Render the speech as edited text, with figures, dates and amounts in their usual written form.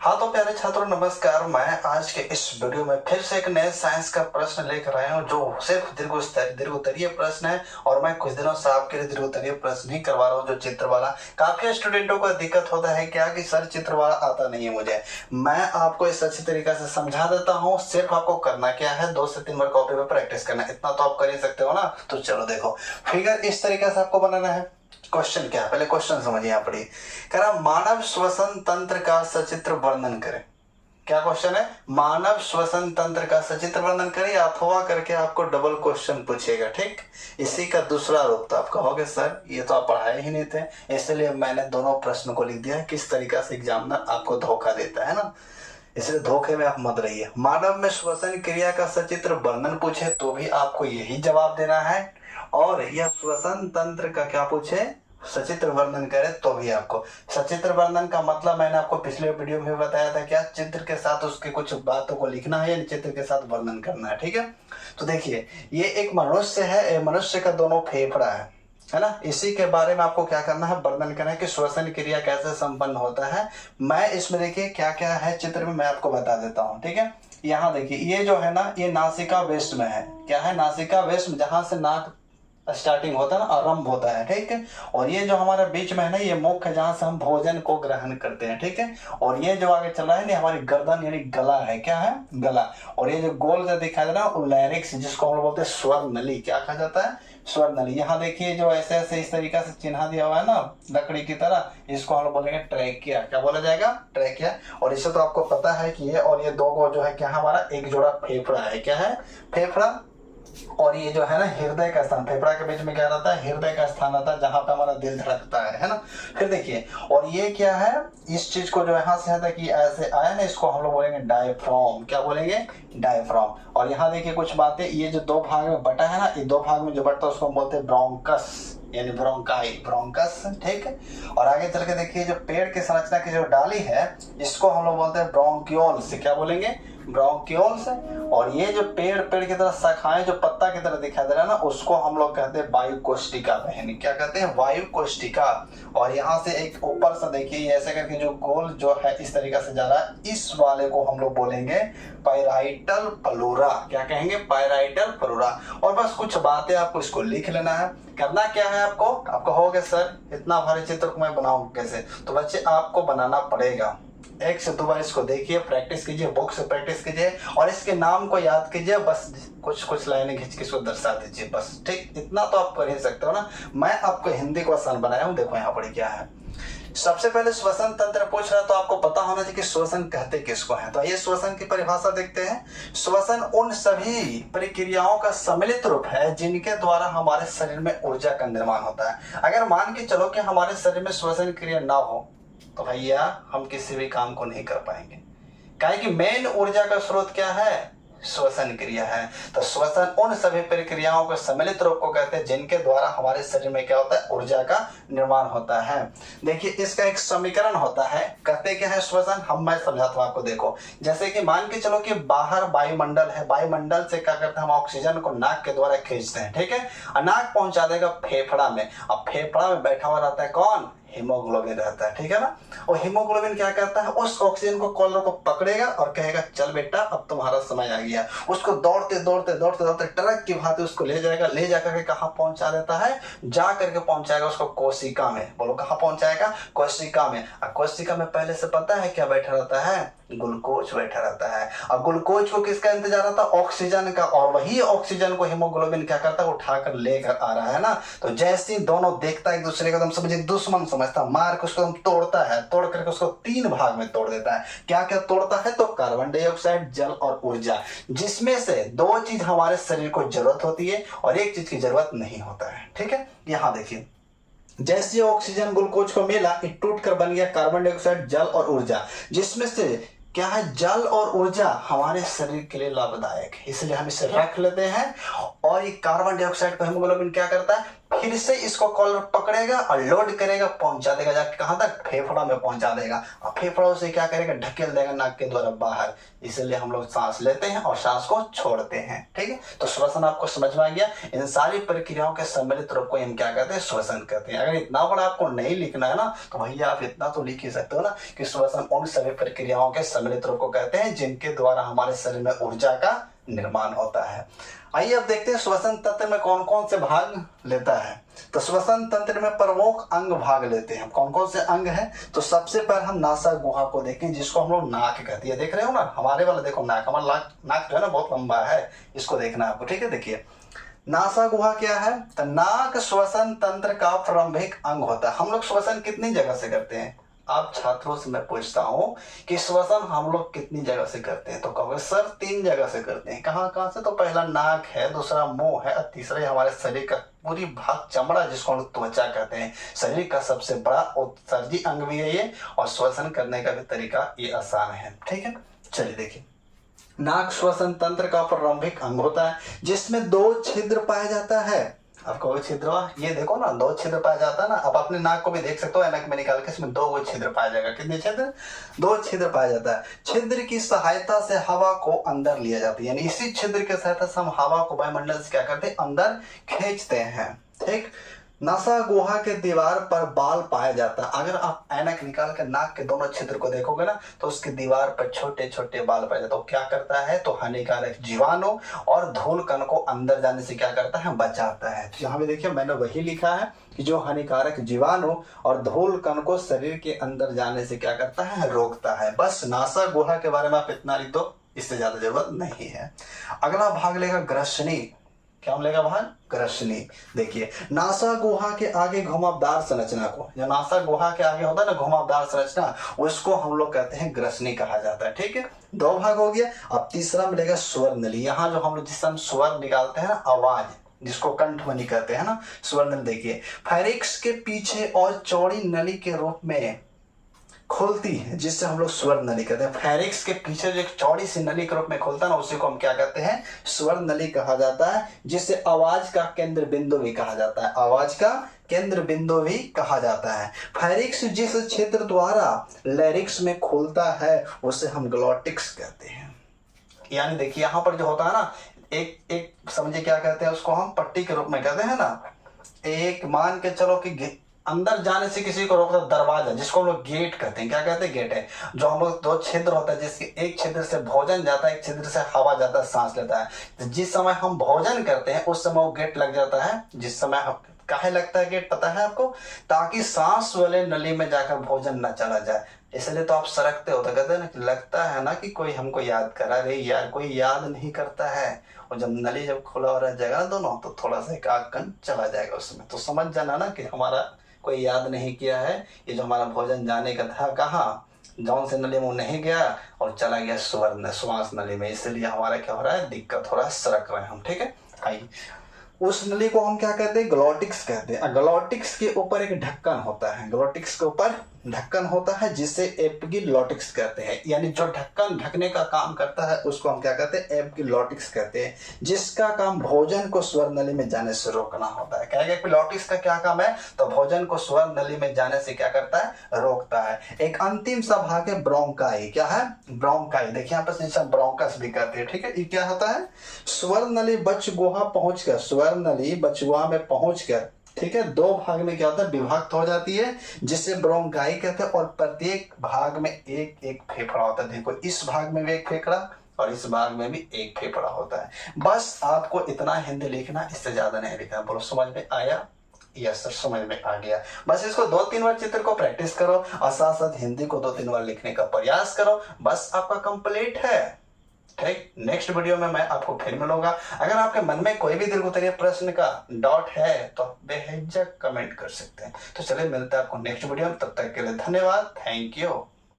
हाँ तो प्यारे छात्रों नमस्कार। मैं आज के इस वीडियो में फिर से एक नए साइंस का प्रश्न लेकर आया हूँ जो सिर्फ दीर्घोत्तरीय प्रश्न है। और मैं कुछ दिनों से आपके लिए दीर्घोत्तरीय प्रश्न ही करवा रहा हूँ जो चित्र वाला। काफी स्टूडेंटों को दिक्कत होता है क्या कि सर चित्र वाला आता नहीं है मुझे। मैं आपको इस अच्छी तरीके से समझा देता हूँ। सिर्फ आपको करना क्या है, 2 से 3 बार कॉपी पे प्रैक्टिस करना, इतना तो आप कर ही सकते हो ना। तो चलो देखो, फिगर इस तरीके से आपको बनाना है। क्वेश्चन क्या है, पहले क्वेश्चन समझिए। यहाँ पढ़िए, कह रहा मानव श्वसन तंत्र का सचित्र वर्णन करें। क्या क्वेश्चन है? मानव श्वसन तंत्र का सचित्र वर्णन करें अथवा करके आपको डबल क्वेश्चन पूछेगा। ठीक, इसी का दूसरा रूप। तो आप कहोगे सर ये तो आप पढ़ाए ही नहीं थे, इसलिए मैंने दोनों प्रश्न को लिख दिया। किस तरीका से एग्जामिनर आपको धोखा देता है ना, इसलिए धोखे में आप मत रहिए। मानव में श्वसन क्रिया का सचित्र वर्णन पूछे तो भी आपको यही जवाब देना है, और यह श्वसन तंत्र का क्या पूछे, सचित्र वर्णन करे तो भी आपको। सचित्र वर्णन का मतलब मैंने आपको पिछले वीडियो में बताया था, क्या चित्र के साथ उसके कुछ बातों को लिखना है या चित्र के साथ वर्णन करना है। ठीक है, तो देखिए ये एक मनुष्य है, मनुष्य का दोनों फेफड़ा है ना, इसी के बारे में आपको क्या करना है, वर्णन करना है कि श्वसन क्रिया कैसे संपन्न होता है। मैं इसमें देखिए क्या क्या है चित्र में मैं आपको बता देता हूँ। ठीक है, यहाँ देखिए ये जो है ना, ये नासिका वेस्ट में है। क्या है? नासिका वेस्ट में, जहां से नाक स्टार्टिंग होता है ना, आरंभ होता है। ठीक है, और ये जो हमारे बीच में है ना, ये मुख है जहां से हम भोजन को ग्रहण करते हैं। ठीक है, और ये जो आगे चला है ना, हमारी गर्दन यानी गला है। क्या है? गला। और ये जो गोल जो दिखाई दे रहा है लैरिक्स, जिसको हम लोग बोलते हैं स्वर नली। क्या कहा जाता है? स्वर नली। यहाँ देखिए जो ऐसे ऐसे इस तरीका से चिन्ह दिया हुआ है ना लकड़ी की तरह, इसको हम लोग बोलेंगे ट्रैकिया। क्या बोला जाएगा? ट्रैकिया। और इससे तो आपको पता है कि ये और ये दो को जो है क्या, हमारा एक जोड़ा फेफड़ा है। क्या है? फेफड़ा। और ये जो है ना हृदय का स्थान, फेफड़ा के बीच में क्या रहता है? हृदय का स्थान आता है, जहां पे हमारा दिल धड़कता है ना। फिर देखिए, और ये क्या है, इस चीज को जो यहाँ से आता है कि ऐसे आया ना, इसको हम लोग बोलेंगे डायफ्राम। क्या बोलेंगे? डायफ्राम। और यहाँ देखिए कुछ बातें, ये जो 2 भाग में बटा है ना, ये 2 भाग में जो बटा है उसको हम बोलते हैं ब्रोंकस यानी ब्रोंकाई, ब्रोंकस। ठीक है, और आगे चल के देखिए जो पेड़ की संरचना की जो डाली है, इसको हम लोग बोलते हैं ब्रोंक्यूल्स। क्या बोलेंगे? ब्रोंक्यूल्स। और ये जो पेड़ की तरह शाखाएं जो पत्ता की तरह दिखाई दे रहा है ना, उसको हम लोग कहते हैं वायु कोष्टिका। बहन क्या कहते हैं? वायु कोष्टिका। और यहाँ से एक ऊपर से देखिए ऐसे करके जो गोल जो है इस तरीका से जा रहा है, इस वाले को हम लोग बोलेंगे पैराइटल फ्लोरा। क्या कहेंगे? Parietal flora. और बस कुछ बातें आपको इसको लिख लेना है। करना क्या है आपको हो गया सर इतना भारी चित्र को मैं बनाऊं कैसे? तो बच्चे आपको बनाना पड़ेगा। 1 से 2 बार इसको देखिए, प्रैक्टिस कीजिए, बुक से प्रैक्टिस कीजिए, और इसके नाम को याद कीजिए। बस कुछ लाइनें खींच के इसको दर्शा दीजिए बस। ठीक, इतना तो आप कर ही सकते हो ना। मैं आपको हिंदी को आसान बनाया हूँ। देखो यहाँ पर क्या है। सबसे पहले श्वसन तंत्र पूछ रहा है, तो आपको पता होना चाहिए कि श्वसन कहते किसको है। तो आइए श्वसन की परिभाषा देखते हैं। श्वसन उन सभी प्रक्रियाओं का सम्मिलित रूप है जिनके द्वारा हमारे शरीर में ऊर्जा का निर्माण होता है। अगर मान के चलो कि हमारे शरीर में श्वसन क्रिया ना हो तो भैया हम किसी भी काम को नहीं कर पाएंगे। काहे कि मेन ऊर्जा का स्रोत क्या है? श्वसन क्रिया है। तो श्वसन उन सभी प्रक्रियाओं के सम्मिलित रूप को कहते हैं जिनके द्वारा हमारे शरीर में क्या होता है? ऊर्जा का निर्माण होता है। देखिए इसका एक समीकरण होता है। कहते क्या है श्वसन? मैं समझाता हूं आपको। देखो जैसे कि मान के चलो कि बाहर वायुमंडल है, वायुमंडल से क्या करते हैं हम ऑक्सीजन को नाक के द्वारा खींचते हैं। ठीक है, नाक पहुंचा देगा फेफड़ा में। अब फेफड़ा में बैठा हुआ रहता है कौन? हीमोग्लोबिन रहता है। ठीक है ना, और हीमोग्लोबिन क्या करता है? उस ऑक्सीजन को कॉलर को पकड़ेगा और कहेगा चल बेटा अब तुम्हारा समय आ गया। उसको दौड़ते दौड़ते दौड़ते दौड़ते ट्रक की भांति उसको ले जाएगा। ले जाकर के कहाँ पहुंचा देता है? जा करके पहुंचाएगा उसको कोशिका में। बोलो कहाँ पहुंचाएगा? कोशिका में। और कोशिका में पहले से पता है क्या बैठा रहता है? ग्लूकोज बैठा रहता है। और ग्लूकोज को किसका इंतजार रहता है? ऑक्सीजन का। और वही ऑक्सीजन को हीमोग्लोबिन क्या करता है? उठाकर लेकर आ रहा है ना। तो जैसे दोनों देखता है एक दूसरे को, तुम समझे दुश्मन समझता, मार के उसको तोड़ता है, तोड़ करके उसको 3 भाग में तोड़ देता है। क्या क्या तोड़ता है? तो कार्बन डाइऑक्साइड, जल और ऊर्जा, जिसमें से 2 चीज हमारे शरीर को जरूरत होती है और 1 चीज की जरूरत नहीं होता है। ठीक है, यहां देखिए जैसे ऑक्सीजन ग्लूकोज को मिला, ये टूट कर बन गया कार्बन डाइऑक्साइड, जल और ऊर्जा, जिसमें से क्या है, जल और ऊर्जा हमारे शरीर के लिए लाभदायक है, इसलिए हम इसे रख लेते हैं। और ये कार्बन डाइऑक्साइड को हीमोग्लोबिन क्या करता है, फिर से इसको कॉलर पकड़ेगा और लोड करेगा, पहुंचा देगा जाके कहां तक, फेफड़ा में पहुंचा देगा, और फेफड़ा से क्या करेगा, ढकेल देगा नाक के द्वारा बाहर। इसलिए हम लोग सांस लेते हैं और सांस को छोड़ते हैं। ठीक है, तो श्वसन आपको समझ में आ गया। इन सारी प्रक्रियाओं के सम्मिलित रूप को हम क्या कहते हैं, श्वसन कहते हैं। अगर इतना बड़ा आपको नहीं लिखना है ना, तो भैया आप इतना तो लिख ही सकते हो ना कि श्वसन उन सभी प्रक्रियाओं के सम्मिलित रूप को कहते हैं जिनके द्वारा हमारे शरीर में ऊर्जा का निर्माण होता है। आइए अब देखते हैं श्वसन तंत्र में कौन कौन से भाग लेता है। तो श्वसन तंत्र में प्रमुख अंग भाग लेते हैं। कौन कौन से अंग हैं, तो सबसे पहले हम नासा गुहा को देखें, जिसको हम लोग नाक कहते हैं। देख रहे हो ना, हमारे वाला देखो नाक, हमारा नाक जो है ना बहुत लंबा है, इसको देखना है आपको। ठीक है, देखिए नासा गुहा क्या है, तो नाक श्वसन तंत्र का प्रारंभिक अंग होता है। हम लोग श्वसन कितनी जगह से करते हैं, आप छात्रों से मैं पूछता हूं कि श्वसन हम लोग कितनी जगह से करते हैं, तो कहोगे सर 3 जगह से करते हैं। कहां कहां से, तो पहला नाक है, दूसरा मुंह है, और तीसरा हमारे शरीर का पूरी भाग चमड़ा, जिसको हम लोग त्वचा कहते हैं। शरीर का सबसे बड़ा उत्सर्जी अंग भी है ये, और श्वसन करने का भी तरीका ये आसान है। ठीक है, चलिए देखिए, नाक श्वसन तंत्र का प्रारंभिक अंग होता है, जिसमें 2 छिद्र पाया जाता है। आपको छिद्र, ये देखो ना 2 छिद्र पाया जाता है ना। आप अपने नाक को भी देख सकते हो, ऐनक में निकाल के, इसमें 2 छिद्र पाया जाएगा। कितने छिद्र, 2 छिद्र पाया जाता है। छिद्र की सहायता से हवा को अंदर लिया जाता है, यानी इसी छिद्र की सहायता से हम हवा को वायुमंडल से क्या करते हैं, अंदर खींचते हैं। ठीक, नासा गुहा के दीवार पर बाल पाया जाता है। अगर आप ऐनक निकाल कर नाक के दोनों छिद्र को देखोगे ना, तो उसकी दीवार पर छोटे छोटे बाल पाए जाते हैं। तो क्या करता है, तो हानिकारक जीवाणु और धूल कण को अंदर जाने से क्या करता है, बचाता है। तो यहाँ पे देखिए मैंने वही लिखा है कि जो हानिकारक जीवाणु और धूल कण को शरीर के अंदर जाने से क्या करता है, रोकता है। बस नासा गुहा के बारे में आप इतना लिख दो, इससे ज्यादा जरूरत नहीं है। अगला भाग लेगा ग्रसनी। क्या मिलेगा भाग, ग्रसनी। देखिए नासा गुहा के आगे घुमावदार संरचना को, जो नासा गुहा के आगे होता है ना घुमावदार संरचना, उसको हम लोग कहते हैं ग्रसनी कहा जाता है। ठीक है, 2 भाग हो गया। अब तीसरा मिलेगा स्वर नली। यहाँ जो हम लोग जिससे हम स्वर निकालते हैं ना, आवाज, जिसको कंठध्वनि कहते हैं ना, स्वर नली। देखिए फायरिक्स के पीछे और चौड़ी नली के रूप में खुलती है, जिससे हम लोग स्वर नली कहते हैं। फैरिक्स के पीछे जो एक चौड़ी सी नली के रूप में खुलता है ना, उसी को हम क्या कहते हैं, स्वर नली कहा जाता है, जिसे आवाज का केंद्र बिंदु भी कहा जाता है। आवाज का केंद्र बिंदु भी कहा जाता है। फैरिक्स जिस क्षेत्र द्वारा लैरिक्स में खुलता है, उसे हम ग्लोटिक्स कहते हैं। यानी देखिए यहाँ पर जो होता है ना, एक समझे क्या कहते हैं, उसको हम पट्टी के रूप में कहते हैं ना। एक मान के चलो कि अंदर जाने से किसी को रोकता दरवाजा, जिसको हम लोग गेट कहते हैं। क्या कहते हैं, गेट है। जो हम लोग 2 छिद्र होता है, जिसके एक छिद्र से भोजन जाता है, एक छिद्र से हवा जाता है, सांस लेता है। तो जिस समय हम भोजन करते हैं उस समय वो गेट लग जाता है। जिस समय काहे लगता है गेट, पता है आपको, ताकि सांस वाले नली में जाकर भोजन न चला जाए। इसलिए तो आप सरकते हो, तो कहते हैं ना कि लगता है ना कि कोई हमको याद करा रही, यार कोई याद नहीं करता है। और जब नली जब खुला हो रहा जगह दोनों, तो थोड़ा सा एक आग कण चला जाएगा उसमें। तो समझ जाना ना कि हमारा कोई याद नहीं किया है, ये जो हमारा भोजन जाने का था कहाँ, जौन से नली में नहीं गया और चला गया सुवर्ण श्वास नली में। इसलिए हमारा क्या हो रहा है, दिक्कत हो रहा है, सरक रहे हैं हम। ठीक है, आइए उस नली को हम क्या कहते हैं, ग्लोटिक्स कहते हैं। ग्लोटिक्स के ऊपर एक ढक्कन होता है, ग्लोटिक्स के ऊपर ढक्कन होता है, जिसे एपिग्लोटिक्स कहते हैं। यानी जो ढक्कन ढकने का काम करता है उसको हम क्या कहते हैं, एपिग्लोटिक्स कहते हैं, जिसका काम भोजन को स्वर नली में जाने से रोकना होता है। कहेगा एपिग्लोटिक्स का क्या काम है, तो भोजन को स्वर नली में जाने से क्या करता है, रोकता है। एक अंतिम सा भाग है ब्रोंकाई। क्या है, ब्रोंकाई। देखिए यहाँ पर ब्रोंकस भी कहते हैं। ठीक है, ये क्या होता है, स्वर नली बचगुहा पहुंचकर, स्वर नली बचगुहा में पहुंचकर, ठीक है, 2 भाग में क्या होता है, विभक्त हो जाती है, जिसे ब्रोंकाई कहते हैं। और प्रत्येक भाग में एक एक फेफड़ा होता है। देखो इस भाग में भी एक फेफड़ा और इस भाग में भी एक फेफड़ा होता है। बस आपको इतना हिंदी लिखना, इससे ज्यादा नहीं लिखना। बोलो समझ में आया, यस सर समझ में आ गया। बस इसको 2-3 बार चित्र को प्रैक्टिस करो और साथ साथ हिंदी को 2-3 बार लिखने का प्रयास करो, बस आपका कंप्लीट है। ठीक, नेक्स्ट वीडियो में मैं आपको फिर मिलूंगा। अगर आपके मन में कोई भी दीर्घोत्तरीय प्रश्न का डाउट है तो आप बेहिचक कमेंट कर सकते हैं। तो चलिए मिलते हैं आपको नेक्स्ट वीडियो में, तब तक के लिए धन्यवाद, थैंक यू।